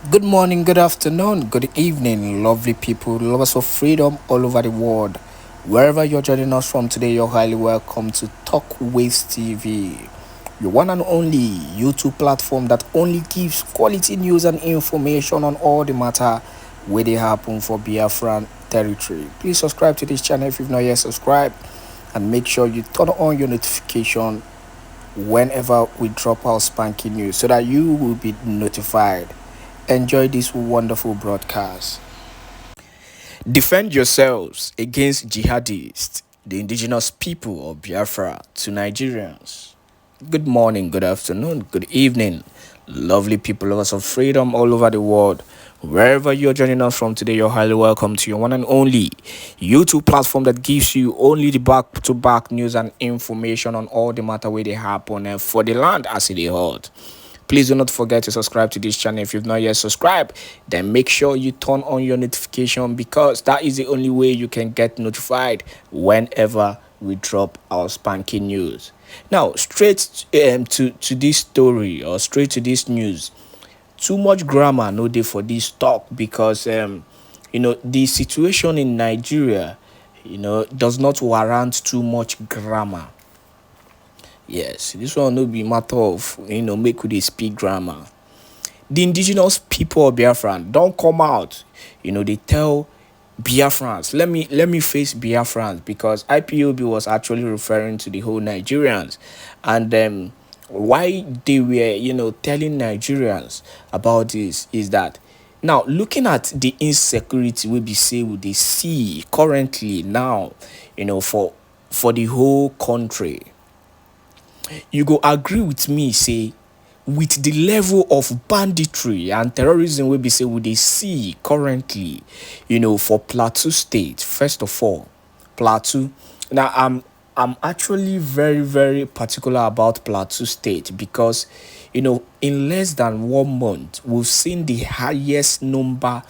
Good morning, good afternoon, good evening, lovely people, lovers of freedom all over the world. Wherever you're joining us from today, you're highly welcome to Talk Waves TV, your one and only YouTube platform that only gives quality news and information on all the matter where they happen for Biafran territory. Please subscribe to this channel if you've not yet subscribed, and make sure you turn on your notification whenever we drop our spanking news so that you will be notified. Enjoy this wonderful broadcast. Defend yourselves against jihadists, the indigenous people of Biafra, to Nigerians. Good morning, good afternoon, good evening, lovely people, lovers of freedom all over the world. Wherever you're joining us from today, you're highly welcome to your one and only YouTube platform that gives you only the back-to-back news and information on all the matter where they happen and for the land as it is hot. Please do not forget to subscribe to this channel if you've not yet subscribed. Then make sure you turn on your notification, because that is the only way you can get notified whenever we drop our spanking news. Now, straight to this story, or straight to this news. Too much grammar no dey for this talk, because the situation in Nigeria does not warrant too much grammar. Yes, this one no be matter of make we dey speak grammar. The indigenous people of Biafran don't come out. They tell Biafrans. Let me face Biafrans, because IPOB was actually referring to the whole Nigerians, and why they were telling Nigerians about this is that, now looking at the insecurity we be say we dey see currently now, for the whole country, you go agree with me say, with the level of banditry and terrorism we be say we dey see currently, for Plateau State. First of all, Plateau. Now I'm actually very, very particular about Plateau State, because in less than 1 month we've seen the highest number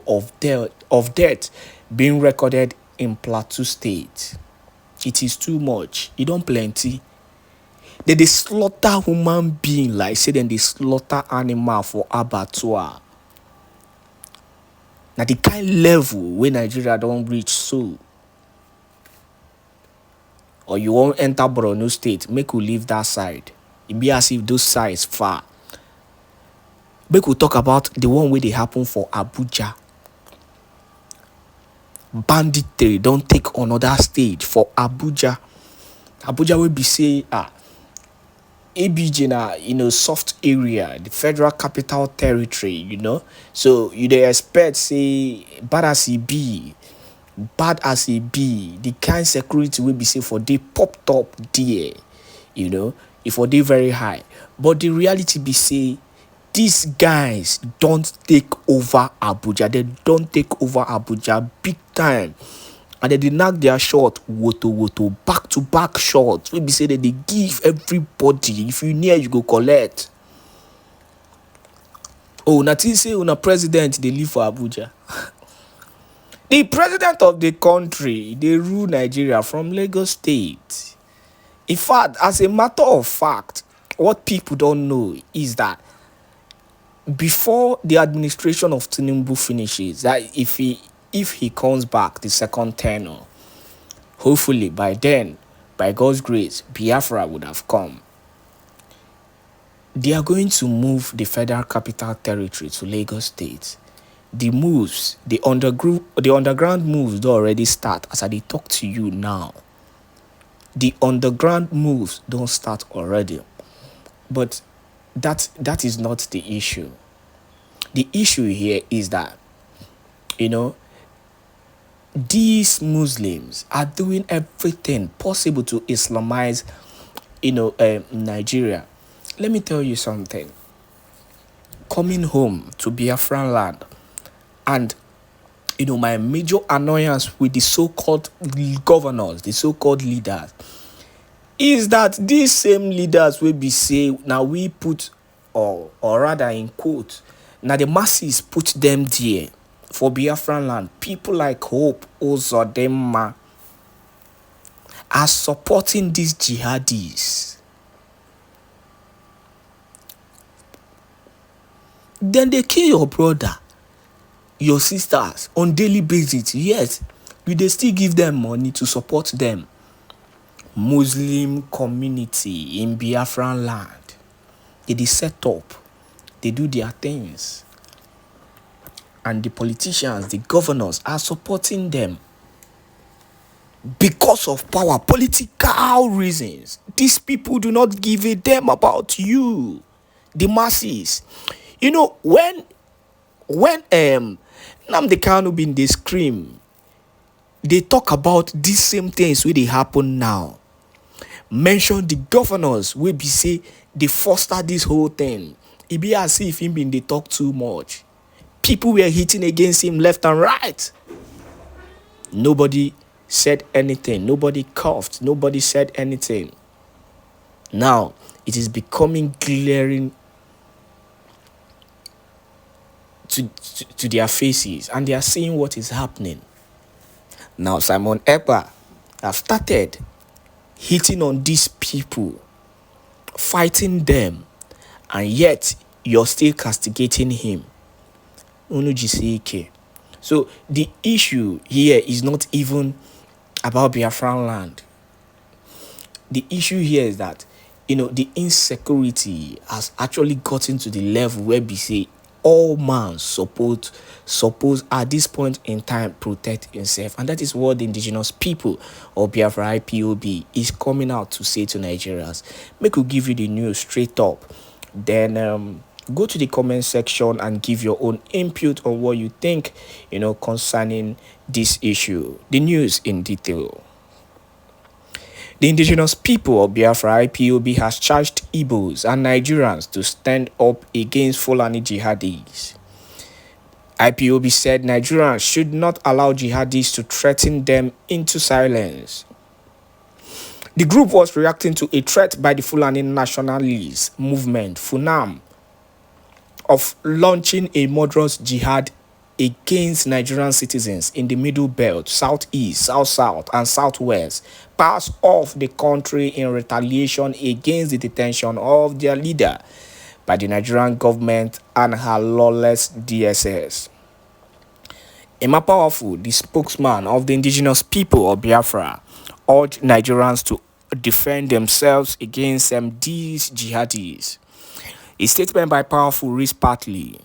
of death being recorded in Plateau State. It is too much. It don't plenty. They slaughter human being like say dem dey slaughter animal for abattoir. Now the kind level where Nigeria don't reach so. Or you won't enter Borno State, make we leave that side. It be as if those sides far. Make we talk about the one where they happen for Abuja. Banditry don't take another stage for Abuja. Abuja will be say ABJ na soft area, the Federal Capital Territory, So you dey expect say bad as e be, the kind security will be say for they popped up there, if for they very high. But the reality be say, these guys don't take over Abuja. They don't take over Abuja big time. And they knock their shot, woto, back-to-back shots. We be say that they give everybody. If you near, you go collect. Oh, nothing say una president they live for Abuja. The president of the country, they rule Nigeria from Lagos State. In fact, as a matter of fact, what people don't know is that before the administration of Tinubu finishes, that if he comes back the second tenure, hopefully by then, by God's grace, Biafra would have come. They are going to move the Federal Capital Territory to Lagos State. The moves, the underground moves don't already start as I talk to you now. The underground moves don't start already. But that is not the issue. The issue here is that, these Muslims are doing everything possible to Islamize, Nigeria. Let me tell you something. Coming home to Biafran land, and my major annoyance with the so-called governors, the so-called leaders, is that these same leaders will be say, now we put, or rather in quote, now the masses put them there for Biafran land. People like Hope Uzodinma are supporting these jihadists. Then they kill your brother, your sisters on daily basis. Yes, you dey still give them money to support them. Muslim community in Biafran land, they dey set up, they do their things, and the politicians, the governors are supporting them because of power, political reasons. These people do not give a damn about you, the masses. You know, when Nnamdi Kanu bin dey scream, they talk about these same things wey dey happen now. Mention the governors wey be say they foster this whole thing. E be as if him bin dey talk too much. People were hitting against him left and right. Nobody said anything. Nobody coughed. Nobody said anything. Now, it is becoming glaring to their faces, and they are seeing what is happening. Now, Simon Èkpá have started hitting on these people, fighting them, and yet you're still castigating him. So the issue here is not even about Biafran land. The issue here is that, the insecurity has actually gotten to the level where we say all man suppose at this point in time protect himself. And that is what the indigenous people of Biafra IPOB is coming out to say to Nigerians. Make we give you the news straight up. Then go to the comment section and give your own input on what you think, concerning this issue. The news in detail. The indigenous people of Biafra IPOB has charged Igbos and Nigerians to stand up against Fulani jihadists. IPOB said Nigerians should not allow jihadists to threaten them into silence. The group was reacting to a threat by the Fulani nationalist movement, FUNAM, of launching a murderous jihad against Nigerian citizens in the Middle Belt, Southeast, South-South, and Southwest, parts of the country in retaliation against the detention of their leader by the Nigerian government and her lawless DSS. Èkpá Powerful, the spokesman of the indigenous people of Biafra, urged Nigerians to defend themselves against these jihadists. A statement by Powerful reads partly: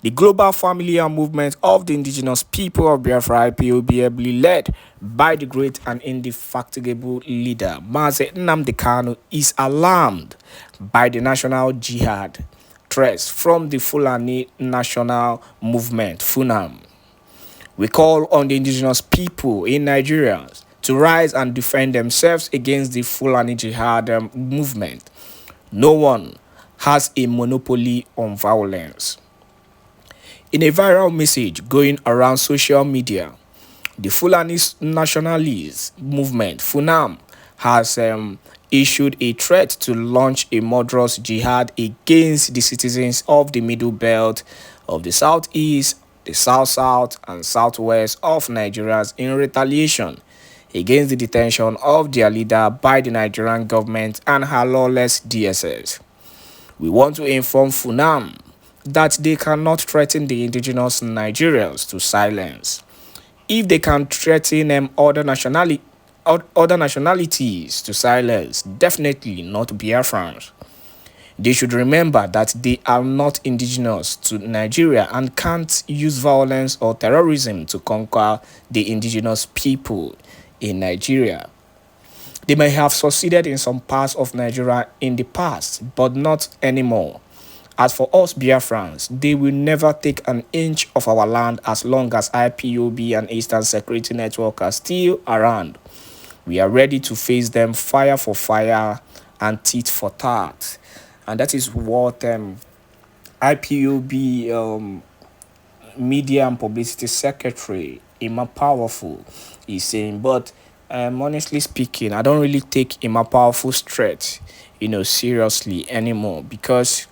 the global family and movement of the indigenous people of Biafra IPOB, led by the great and indefatigable leader Mazi Nnamdi Kanu, is alarmed by the national jihad threats from the Fulani national movement, FUNAM. We call on the indigenous people in Nigeria to rise and defend themselves against the Fulani jihad movement. No one has a monopoly on violence. In a viral message going around social media, the Fulani nationalist movement, FUNAM, has issued a threat to launch a murderous jihad against the citizens of the Middle Belt of the Southeast, the South-South, and Southwest of Nigeria in retaliation against the detention of their leader by the Nigerian government and her lawless DSS. We want to inform FUNAM that they cannot threaten the indigenous Nigerians to silence. If they can threaten other nationalities to silence, definitely not Biafrans. They should remember that they are not indigenous to Nigeria and can't use violence or terrorism to conquer the indigenous people in Nigeria. They may have succeeded in some parts of Nigeria in the past, but not anymore. As for us Biafrans, they will never take an inch of our land as long as IPOB and Eastern Security Network are still around. We are ready to face them fire for fire and tit for tat. And that is what IPOB Media and Publicity Secretary Èkpá Powerful is saying. But honestly speaking, I don't really take Èkpá Powerful's threat, seriously anymore, because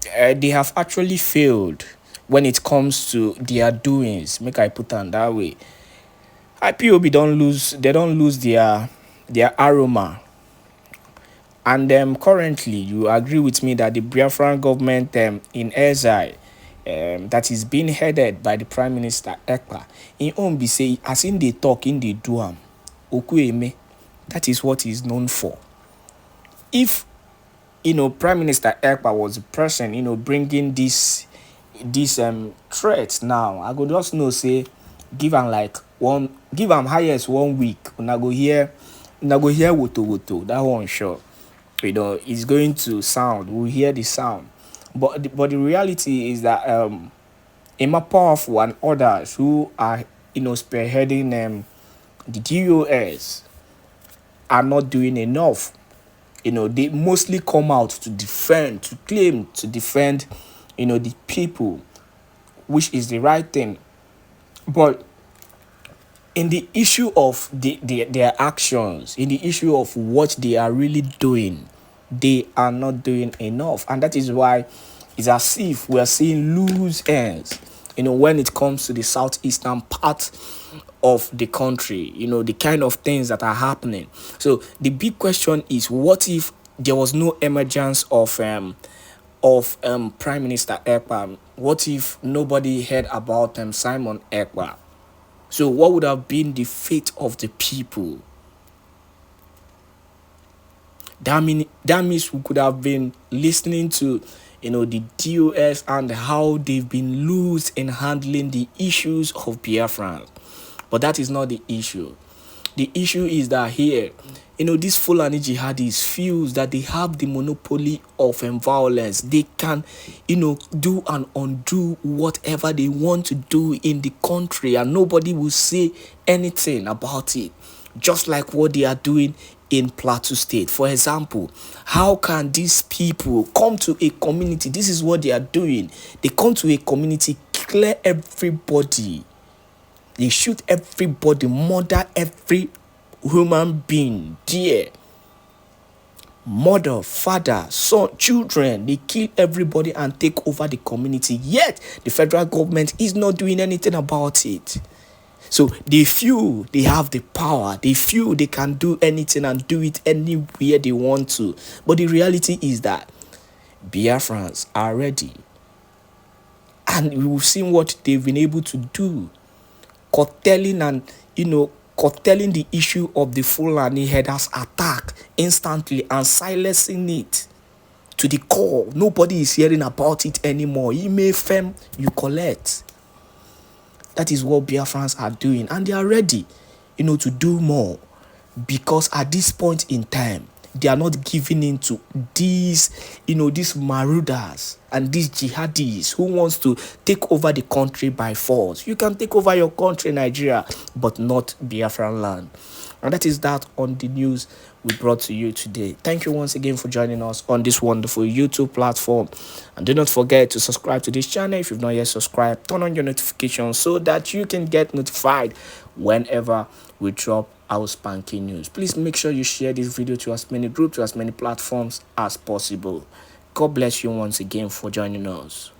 they have actually failed when it comes to their doings. Make I put on that way. IPOB don't lose their aroma And currently, you agree with me that the Biafran government in exile, that is being headed by the Prime Minister Èkpá, in own be say, as in they talk, in they do Okueme, that is what he's known for. If Prime Minister Èkpá was the person, bringing this threat now, I go just know say, give am highest 1 week, una go hear woto woto, that one sure. It's going to sound, we'll hear the sound. But the reality is that Emma Powerful and others who are spearheading the DOS are not doing enough. They mostly come out to claim to defend the people, which is the right thing. But in the issue of their actions, in the issue of what they are really doing, they are not doing enough. And that is why it's as if we are seeing loose ends, when it comes to the southeastern part of the country, the kind of things that are happening. So the big question is, what if there was no emergence of Prime Minister Èkpá? What if nobody heard about Simon Èkpá? So what would have been the fate of the people? That means we could have been listening to, the DOS and how they've been loose in handling the issues of Biafran. But that is not the issue. The issue is that here, this Fulani jihadists feels that they have the monopoly of violence. They can, do and undo whatever they want to do in the country, and nobody will say anything about it. Just like what they are doing in Plateau State. For example, how can these people come to a community? This is what they are doing. They come to a community, clear everybody. They shoot everybody, murder every human being there. Mother, father, son, children, they kill everybody and take over the community. Yet, the federal government is not doing anything about it. So they feel they have the power. They feel they can do anything and do it anywhere they want to. But the reality is that Biafrans are ready. And we've seen what they've been able to do. Curtailing the issue of the Fulani headers attack instantly and silencing it to the core. Nobody is hearing about it anymore. You may fem, you collect. That is what Biafrans are doing, and they are ready, to do more, because at this point in time, they are not giving in to these marauders and these jihadists who wants to take over the country by force. You can take over your country, Nigeria, but not Biafran land. And that is that on the news we brought to you today. Thank you once again for joining us on this wonderful YouTube platform. And do not forget to subscribe to this channel if you've not yet subscribed. Turn on your notifications so that you can get notified whenever we drop our spanking news. Please make sure you share this video to as many groups, to as many platforms as possible. God bless you once again for joining us.